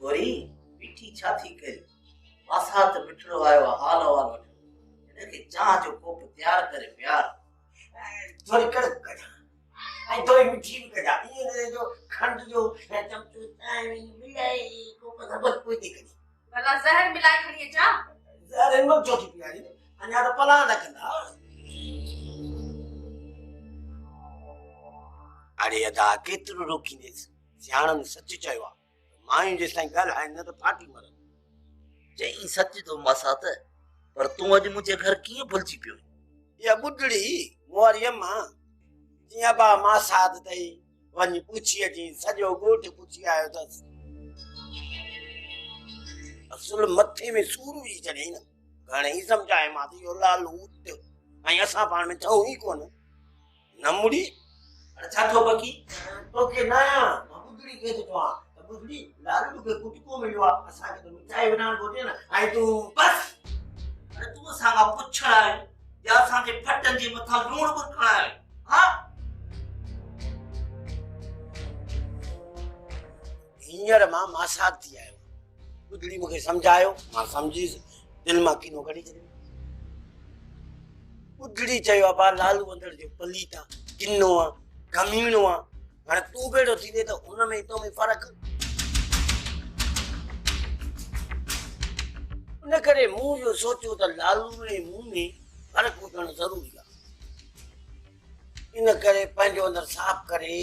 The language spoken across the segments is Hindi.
गोरी मिठी छा थी करी वासात मिठड़ो आयो हाल अहवाल वठो इनके चाह जो कोप तैयार करे प्यार थोड़ी कड़क कजा आई थोड़ी मिठी भी कजा ये जो खंड जो चमचो चाय में मिलाई को पता बस कोई दिक्कत भला जहर मिलाए खड़ी जा जहर इन वक्त चोटी पियारी अन्या तो पला न कंदा अरे अदा केतरो रोकी ने सियाणन सच चयो माई जे साईं गल है न तो फाटी मर चई सच तो मासात पर तू अज मुझे घर किए भुलजी पियो या बुडड़ी मोरी अम्मा जिया बा मां साथ तई वनी पूछी जी सजो गोठ पूछी आयो तस असल मथे में सूर ही चढ़े न घणे ही समझाए मां तो यो लाल उठ आई असा पाण में थऊ ही कोन नमुड़ी अच्छा तो बकी तो के ना बुडड़ी के तो बुडड़ी लालू के कुटको मिलवा असा के तो मिठाई बनान गोटे ना आई तू बस अरे तू सांगा पुछड़ा है या सांगे फटन जी मथा लूण बुरखड़ा है हां हियर मां साथ थी आयो बुडड़ी मुके समझायो मां समझी दिल मां किनो कड़ी छे बुडड़ी चयो बा लालू अंदर जो पलीता किन्नो कमीनो हाणे तू बेड़ो थी दे तो उन में तो में फर्क न करे मुंह जो सोचो तो लालू ने मुंह में फर्क हुजण जरूरी है इन करे पंहिंजो अंदर साफ करे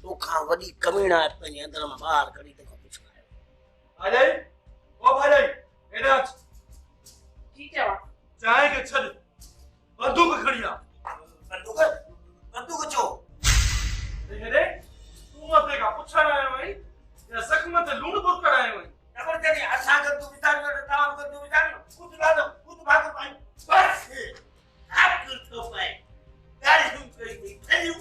तो खां वडी कमीना पंहिंजे अंदर में बाहर करी तो कुछ खाए अरे ओ भाई एड़ा ठीक है चाय के छड़ बंदूक खड़िया बंदूक चो रे तू मत का पूछा ना है भाई या सखमत लूण बुक कराए भाई नंबर तेरी आशा कर तू विचार कर काम कर तू विचार खुद ला दो खुद भाग पाई बस आप कर तो पाए गाड़ी तुम करी गई थैयू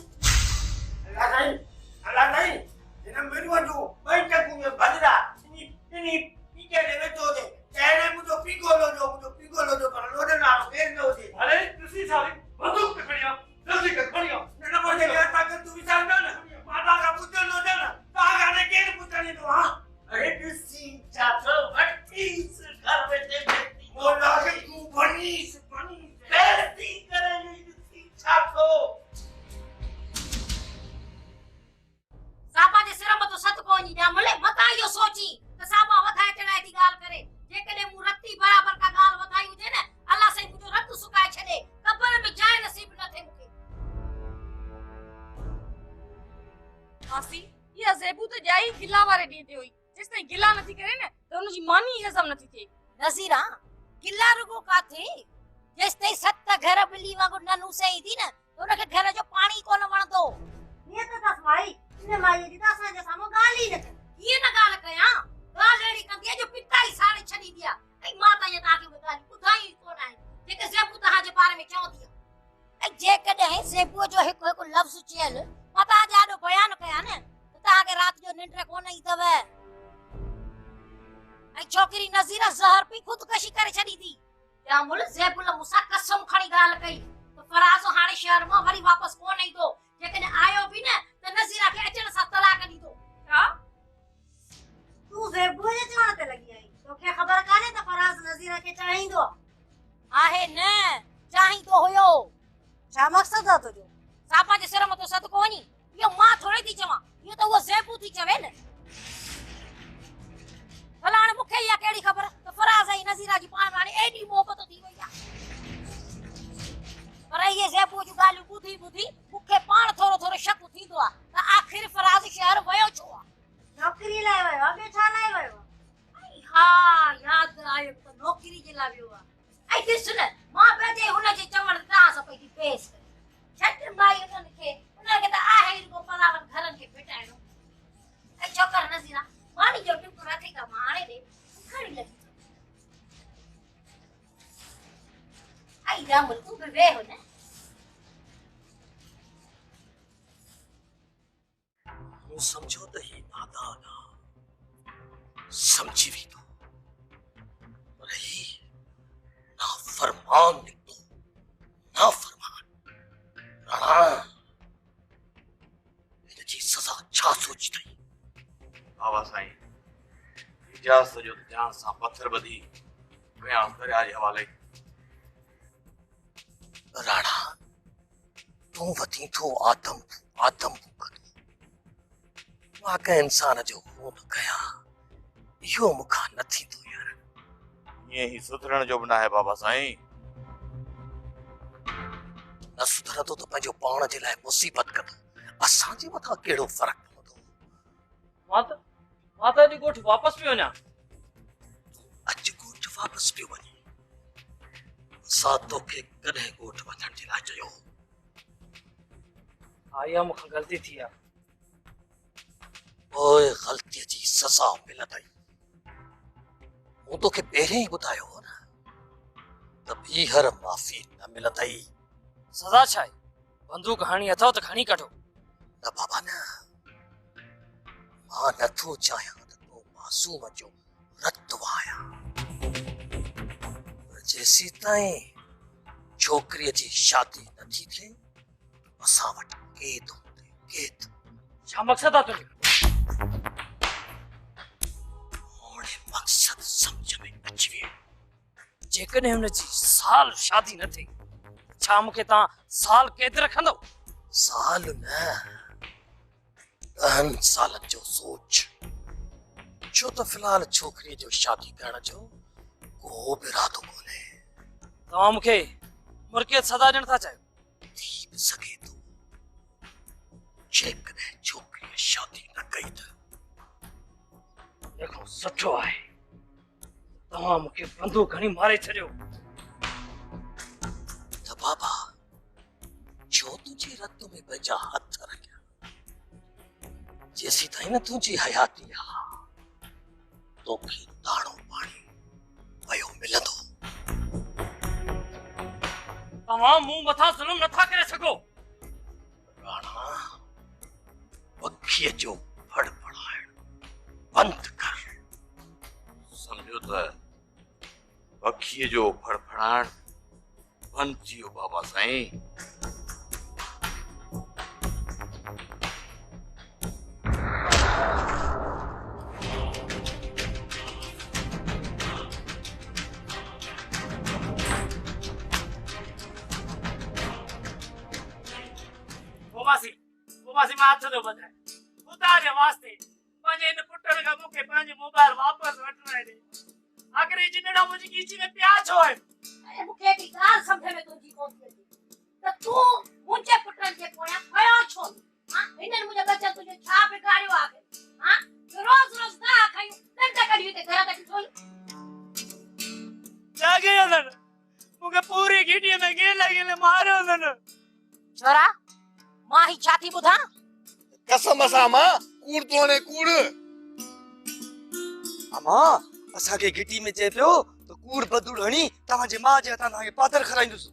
अल्लाह नहीं इन्हें मेरी जो मैं क्या कुछ बजरा इनी पीके देवे तो दे कहने मुझे पिगो लो जो पर लोडे ना फेर दो दे अरे किसी सारी बंदूक पे खड़िया जल्दी कर खड़िया नंबर तेरी आशा कर तू विचार कर माता का पुत्र लो दे ना तागा ने केन पुत्र नहीं तो हां अरे किसी चाचा बत्तीस घर में दे देती बोला कि तू बनी बेइज्जती करेगी किसी चाचो सापा जे सिर में तो सत कोनी जा मले मता यो सोची त सापा वधाए चढ़ाए दी गाल करे जे कने मु रत्ती बराबर का गाल वधाई हुजे ने अल्लाह से मुजो रत सुकाए छडे कब्र में जाए नसीब न थे मुके मासी ये ज़ेबू तो जाई गिला वाले दी ते हुई जिसने गिला नथी करे ने तो उन जी मानी हजम नथी थे नजीरा गिला रुगो का थे जेसते सत घर बिली वांगु ननु सही थी न तो उनके घर जो पानी कोन वणदो ये तो दस भाई ने माई जी दस जे सामो गाली न ये न गाल कया गाल एड़ी कंदी जो पिटाई साड़े छडी दिया आई माता ये ताके बताली बुधाई कोन आई जेके ज़ेबू तहा जे बारे में क्यों दिया आई जे कदे ज़ेबू जो एक लफ्ज चेल माता जाडो बयान कया ने ता के रात जो निंद्र कोन आई तवे आई छोकरी नजीरा जहर पी खुदकशी करे छडी थी या मुल ज़ेबुल मुसा कसम खणी गाल कई तो फराजो हाने शहर में वरी वापस कोन आई तो जेकने आयो भी ने त नजीरा के अचण सा तलाक दी दो का तू ज़ेबुल जे चवण ते लगी आई तोखे खबर काने त फराज नजीरा के चाही दो आहे न चाही तो होयो छा मकसद है तुजो सापा जे सिर में तो सत कोनी यो मां थोड़ी थी चवा यो तो वो ज़ेबू थी चवे ने भलाण मुखे या केड़ी खबर तो फराज आई नजीरा जी पाण वाली एडी मोहब्बत थी वई पर ये ज़ेबू जो गाली बुधी मुखे पाण थोरो शक थी दो त आखिर फराज शहर वयो छो नौकरी लाए वयो अबे छा लाए वयो आई हां याद आयो तो नौकरी जे ला वयो आई दिस न मां बेजे हुन जे चवण ता स पई पेश छट माई उन के त आहे को पलावन घरन के पिटाणो आई छोकर नजीरा मानी जो टुक राती का मारे दे खड़ी लगी आई राम तू बे हो ना वो समझो तो ही नादाना समझी भी तो रही ना फरमान निकलो ना फरमान राणा इनकी सजा अच्छा सोचती बाबा साईं इजाज़त जो ध्यान सां पत्थर ॿधी कयां दरिया जे हवाले। राणा तूं वधी थो आदम मां कंहिं इंसान जो खून कयां इहो मूंखां न थींदो यार। ईअं ही सुधरण जो बि न आहे बाबा साईं। न सुधरंदो त पंहिंजो पाण जे लाइ मुसीबत कंदो, असांजे मथां कहिड़ो फर्क़ु पवंदो। मां त अॼु ॻोठ वापसि पियो वञा। अॼु ॻोठ वापसि पियो वञे? असां तोखे कॾहिं ॻोठ वञण जे लाइ चयो? हा इहा मूंखां ग़लती थी आहे। ओए ग़लतीअ जी सज़ा मिलंदई। मूं तोखे पहिरियों ई ॿुधायो हो न त ॿीहर माफ़ी न मिलंदई। सज़ा छा आहे? बंदूक हाणी अथव त खणी कढो। न बाबा न, मां नथो चाहियां त तूं मासूम जो रतु वहाया। जेसी ताईं छोकिरीअ जी शादी नथी थिए असां वटि कैद हूंदे कैद। छा मक़सदु आहे तुंहिंजो? हाणे मक़सदु सम्झ में अची वियो। जेकॾहिं हुनजी साल शादी न थी छा मूंखे तव्हां साल कैद रखंदव? साल न 10 सालनि जो सोच। छो त फिलहाल छोकिरीअ जो शादी करण जो को बि इरादो कोन्हे। तव्हां मूंखे मुर्कियत सज़ा ॾियण था चाहियो? थी बि सघे थो जेकॾहिं छोकिरीअ शादी न कई त। देखो सुठो आहे तव्हां मूंखे बंदूक खणी मारे छॾियो। त बाबा छो तुंहिंजी रत में पंहिंजा हथ रखिया? जेसी ताईं न तुंहिंजी हयाती आहे तोखे दाणो पाणी पयो मिलंदो। तव्हां मूं मथां ज़ुल्म नथा करे सघो। राणा पखीअ जो फड़फड़ाइण बंदि कर। सम्झो त पखीअ जो फड़फड़ाइण बंदि थी वियो बाबा साईं। बोबासी मां हथ थो ॿधाए ख़ुदा जे वास्ते पंहिंजे इन पुटनि खां मूंखे पंहिंजो मोबाइल वापसि वठिणो ॾे। आख़िर ही जिनड़ा मुंहिंजी ॻीची में पिया छो आहे? अरे मूंखे हिकड़ी ॻाल्हि सम्झ में तुंहिंजी कोन थी अचे त तूं मुंहिंजे पुटनि जे पोयां खयो छो? हां हिननि मुंहिंजे बच्चनि तुंहिंजो छा बिगाड़ियो आहे? हां रोज़ रोज़ ना खयूं दंड कढी हिते घर तक थोई जागे अदन मूंखे पूरी ॻीटीअ में गेल गेल मारियो अथनि। छोरा मां ही छा थी ॿुधां? कसम सां मां कूड़ तो ने कूड़। अमा असांखे गिटी में चए पियो त कूड़ बदूड़ हणी तव्हांजे मां जे हथां तव्हांखे पादर खराईंदुसि।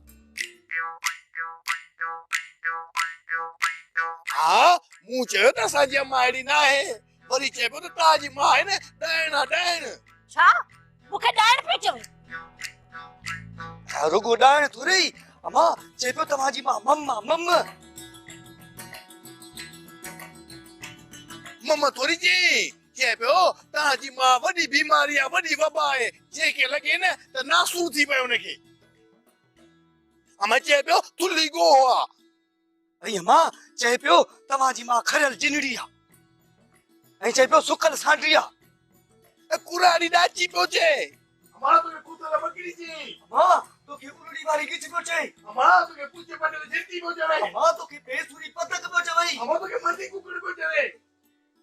हाँ मूं चयो त असांजी अम्मा अहिड़ी न आहे, वरी चए पियो त तव्हांजी मां आहे न ॾाइण आहे ॾाइण। छा मूंखे ॾाइण पियो चवे? रुगो ॾाइण थोरी अमा चए पियो तव्हांजी मां मम्मा मम्मा मम्मा थोरी चए पियो तव्हांजी मां वॾी बीमारी आहे वॾी वबा आहे जंहिंखे लॻे न त नासूर थी पियो हुनखे। अमा चए पियो थुल्ही गोह आहे। ऐं अमा चए पियो तव्हांजी मां खरियल जिनड़ी आहे ऐं चए पियो सुकल सांडरी आहे। कुराड़ी ॾाची पियो चए। अमा तोखे कुतल बकरी चई। अमा तोखे उलड़ी वारी गिच पियो चई। अमा तोखे पुछे पटे जेती पियो चवे। अमा तोखे बेसुरी पतक पियो चवई। अमा तोखे मर्दी कुकड़ पियो चवे।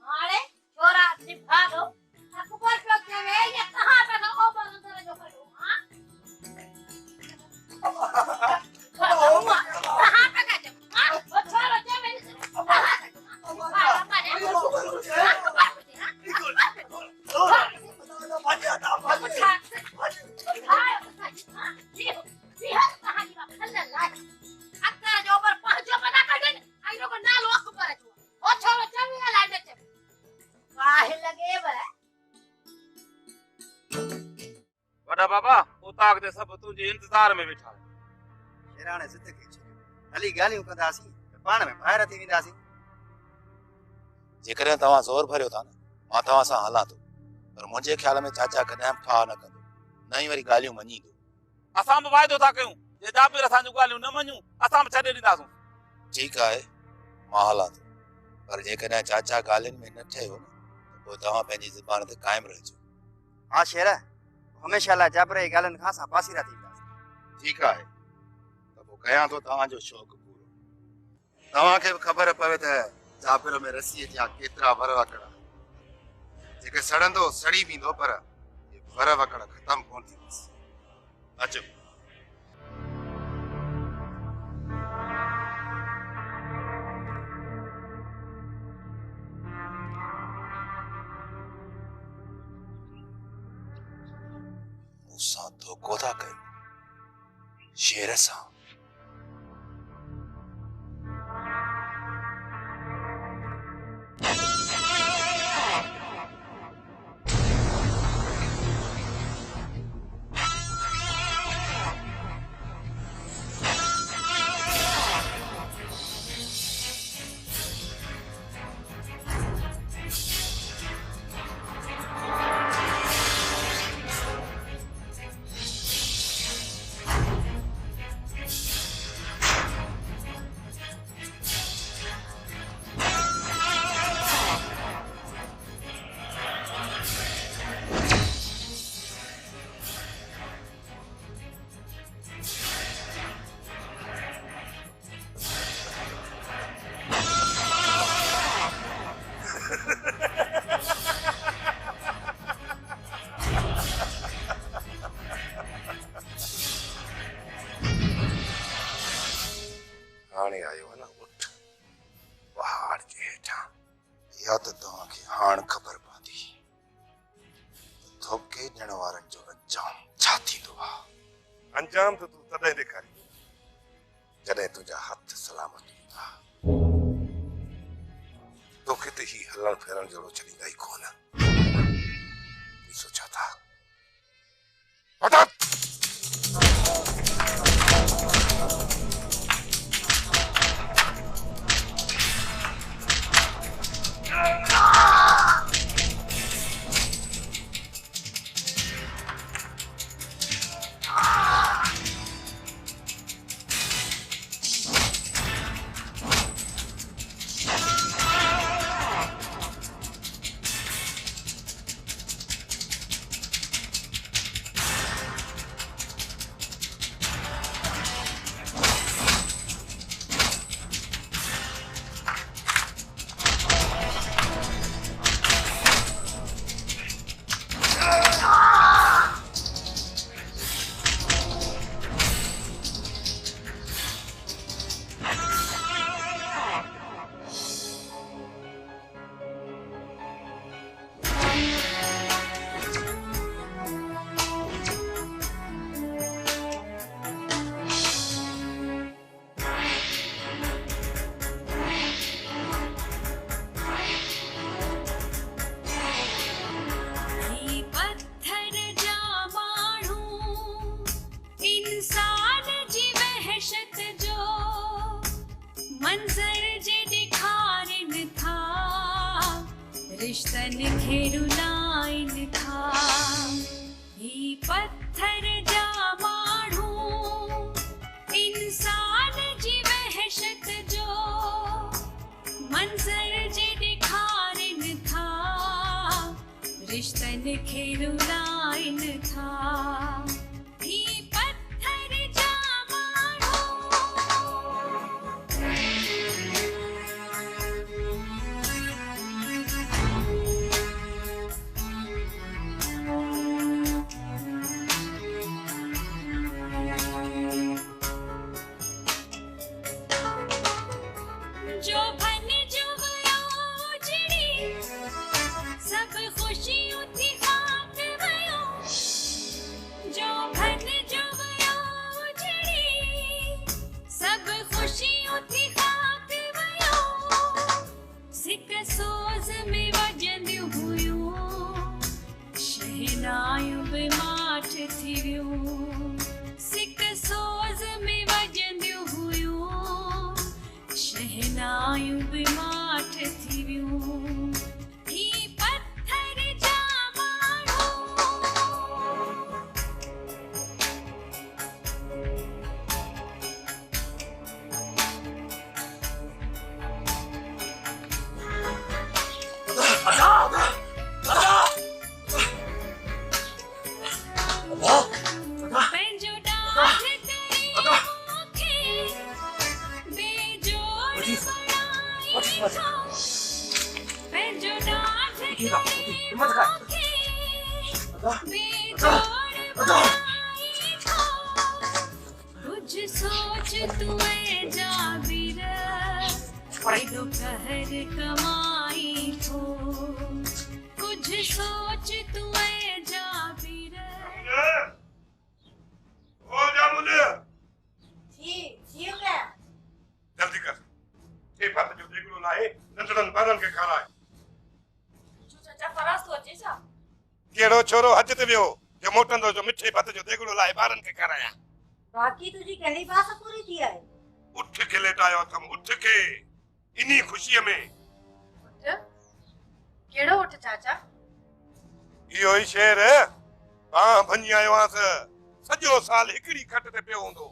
हाणे छोरा निभा दो अकबर पियो चवे ये कहां पे ना ओ बंदर जो करो हां कहां पे का जब हां वो छोरा चवे वॾा बाबा उताक ते सभु तुंहिंजे इंतज़ार में वेठा आहिनि। शेराणे ज़िंदगी छो हली ॻाल्हियूं कंदासीं त पाण में ॿाहिरि थी वेंदासीं। जेकॾहिं तव्हां ज़ोर भरियो था न मां तव्हां सां हलां थो। पर मुंहिंजे ख्याल में चाचा कॾहिं बि ठा न कंदो, न ई वरी ॻाल्हियूं मञींदो। असां बि वाइदो था कयूं, जे जाबिर असांजूं ॻाल्हियूं न मञूं असां बि छॾे ॾींदासूं। ठीकु आहे, मां हलां थो, पर जेकॾहिं चाचा ॻाल्हियुनि में न ठहियो न त पोइ तव्हां पंहिंजी ज़ुबान ते क़ाइमु रहिजो। हाँ शेर, हमेशह लाइ जाबिर जी ॻाल्हियुनि खां असां पासीरा थी वेंदासीं। ठीकु आहे, त पोइ कयां थो तव्हांजो शौक़ु पूरो। तव्हांखे बि ख़बर पवे त जाबिर में रसीअ जा केतिरा वर वकड़, जेके सड़ंदो सड़ी वेंदो, पर वर वकड़ ख़तमु कोन थींदसि। अचो। मूंसां धोखो था कयो, शेर सां। हाणे आयो है ना उठ पहाड़ के हेठां, या त तव्हांखे हाण ख़बर पवंदी धोखे ॾियण वारनि जो अंजाम छा थींदो आहे। अंजाम तो तू तॾहिं ॾेखारी जॾहिं तुंहिंजा हथ सलामत हूंदा, तोखे त ही हलण फिरण जहिड़ो छॾींदा ई कोन। सोचा था रिश्तन खे रुलाइन था, ही पत्थर जा माण्हू इंसान जी वहशत जो मंज़र जे ॾेखारिन था, रिश्तन खे रुलाइन था। शहनायूं बि माठ थी वियूं, ही पत्थर जा बेजोड़ बनाई था कुछ सोच तुए जाबिर दोपहर कमाई हो कुछ सोच तुए जाबिर हो जा मुझे जी जी क्या जल्दी कर ये बात जो देखो लाए नंदन बादल के खाना है जो चाचा फराज तो अचे छा केड़ो छोरो हज ते वियो जो मोटंदो जो मिठे भात जो देखो लाए बारन के खाराया बाकी तुझी कहिड़ी बात पूरी थी आहे उठ के लेटायो थम उठ के इन्ही खुशी में केड़ो उठ चाचा इहो ही शेर हां भनी आयो आस सजो साल हिकड़ी खट ते पियो हूंदो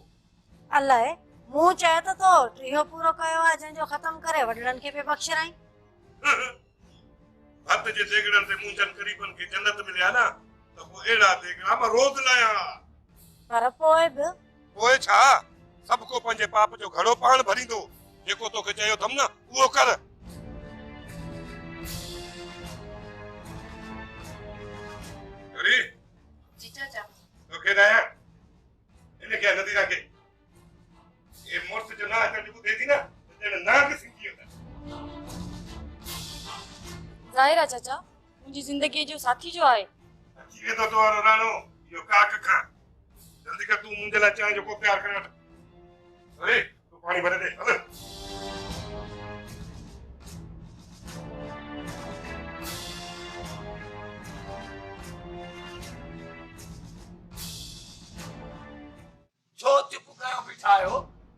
अलाए मूं चयो तो टियो पूरो कयो आहे जंहिंजो ख़त्म करे वडड़न खे पे बख्शराई हथ जे देगड़न ते मुंजन करीबन के जन्नत मिलिया ना तो वो एड़ा देगड़ा मैं रोज लाया पर पोइ बि ओए छा सबको पंजे पाप जो घड़ो पाण भरींदो जेको तोखे चयो थम ना उहो कर अरे जी चाचा तोखे दया इने के नदी रखे ये मोर्स जो ना कर जो दे दी ना तेरे ना के सिंगी होता ज़ाहिर आहे चाचा मुंहिंजी ज़िंदगी जो साथी जो आहे अच्छी वे तो तोरो राणो यो काक खा जल्दी कर तू मुंजे ला चाहे जो को प्यार करना अरे तू पानी भरे दे हल छो चुप कयो बिठायो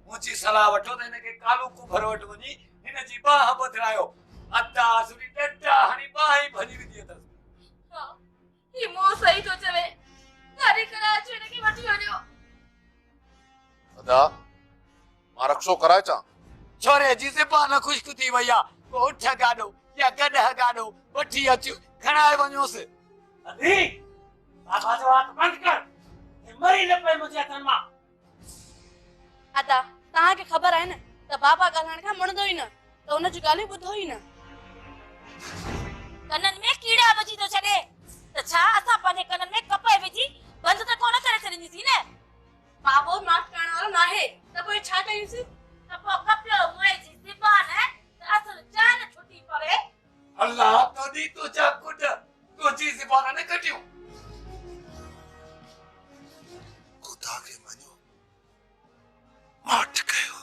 मुंहिंजी सलाह वठो त हिनखे कालू कुंभर वटि वञी हिन जी बाह बदिरायो अदा सुरी डंडा हणी बाह ई भॼी विधी अथसि ही मो सही तो चवे गाड़ी करा छेड़े की वठी वणियो अदा मां रक्षो कराए चा छोरे जी ज़बान खुश्क थी वई आहे को उठ गाॾो या गॾह गाॾो वठी अच खणाए वञोसि अधी बाबा जो हाथ बंद कर ये मरी न पे मुझे हथन मां अदा तव्हांखे ख़बर आहे न त बाबा ॻाल्हाइण खां मुणंदो ई न त हुन जी ॻाल्हियूं ॿुधो ई न कननि में कीड़ा बची तो छॾे त छा असां पंहिंजे कननि में कपहि विझी बंदि त कोन करे छॾींदीसीं न बाबो माफ़ करण वारो नाहे त पोइ छा कयूंसीं त पोइ कपियो मुए जी ज़बान त असुल जान छुटी पवे अल्लाह तोडी तुझा कुड तुझी ज़बान ने कटियो खुदा के मनो माठ कयो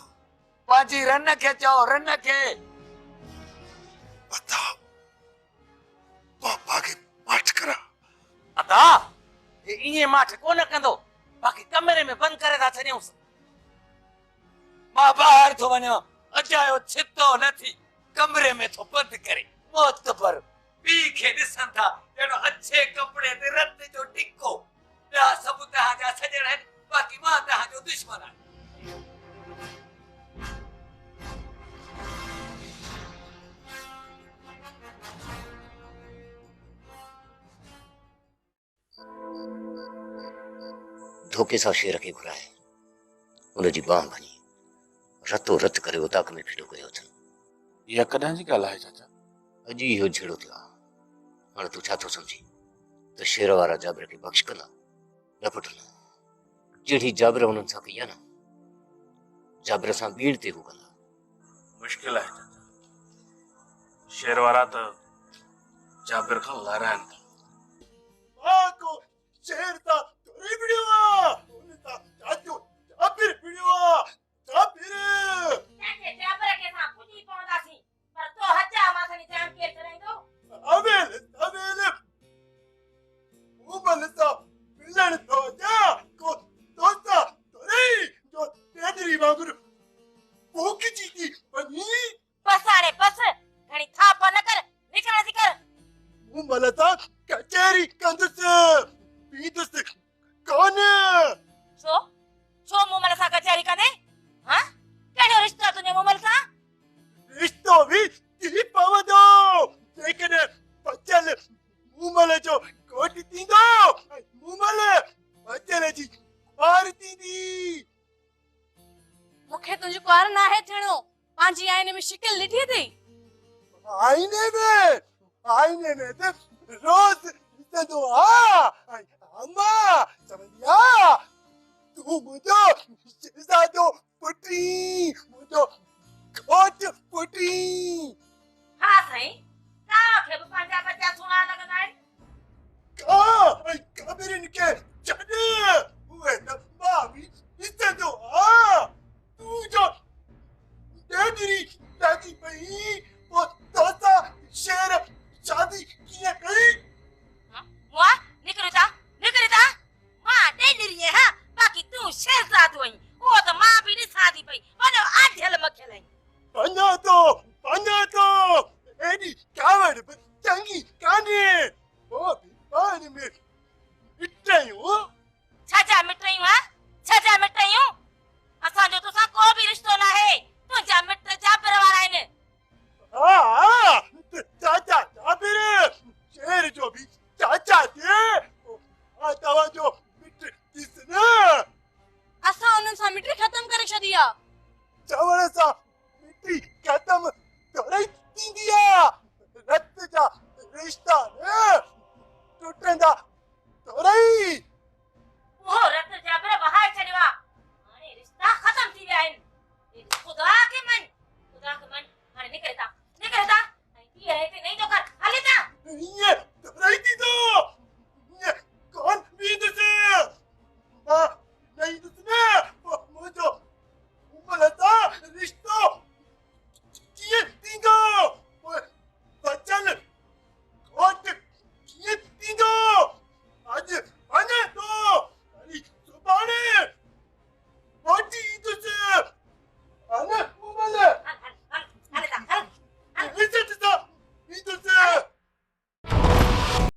पाजी रन के चओ रन के बताओ पापा के माठ करा अदा ये माठ कोन कंदो बाकी कमरे में बंद करे था छड़ियोस मां बाहर थो वञा अजायो छितो नथी कमरे में थो बंद करे मौत पर पी खे ॾिसन था ॼणो अच्छे कपड़े ते रत जो टिको ॿिया सभु तव्हांजा सॼण आहिनि बाक़ी मां तव्हांजो दुश्मन आहियां धोखे सां शेर खे घुराए उनजी बांह भञी रतो रत करे उताक में फिटो कयो अथनि इहा कॾहिं जी ॻाल्हि आहे चाचा अॼु इहो झेड़ो थियो आहे हाणे तूं छा थो सम्झी त शेर वारा जाबिर खे बख़्श कंदा न पुट न जहिड़ी जाबिर उन्हनि सां कई आहे न जाबिर सां ॿीड़ ते हू कंदा मुश्किल आहे चाचा शेर वारा त जाबिर खां लाराइनि था को शेर ता तोरी वीडियो उन ता चाचो जाबिर वीडियो जाबिर तंहिंखे जाबिर खे असां पुॼी पवंदासीं पर तो हचा माथनि जाम केरु कराईंदो अवेल उबल ता मिलन तो जा को तोता तोरी जो तेदरी वांगुर भूख जी की बनी बस हाणे बस घणी थाप न कर निकल थी कर उबल ता कचेरी कंदस पीदस कौन छो छो मोमल सां कचहरी कंदे हां कहिड़ो रिश्तो आहे तुंहिंजे मोमल सां रिश्तो भी ती पवंदो लेकिन बचल मुमल जो कोट थींदो मुमल बचल जी बार थींदी मूंखे तुंहिंजो कुंवार नाहे थियणो पंहिंजी आईने में शिकिल ॾिठी अथई आईने में तो रोज ॾिसंदो आ बाद में मिटायूं छाजा मिटयूं हा छाजा मिटयूं असांजो तोसां को बि रिश्तो न आहे तुंहिंजा मिट जाबिर वारा आहिनि हाँ चाचा जाबिर शेर जो भी चाचा थे तव्हां जो मिट ॾिस असां उन्हनि सां मिटी ख़तम करे छॾी आहे चवण सां मिटी ख़तम थोड़ी थींदी आहे रत जा रिश्ता न टुटंदा थोड़ी उहो रत जाबिर वहाए छॾियो आहे हाणे रिश्ता ख़तम थी विया आहिनि खुदा के मन हाणे निकिरे था ऐं हीअ हिते नहीं थो कर हले था ईअं थोड़ी थींदो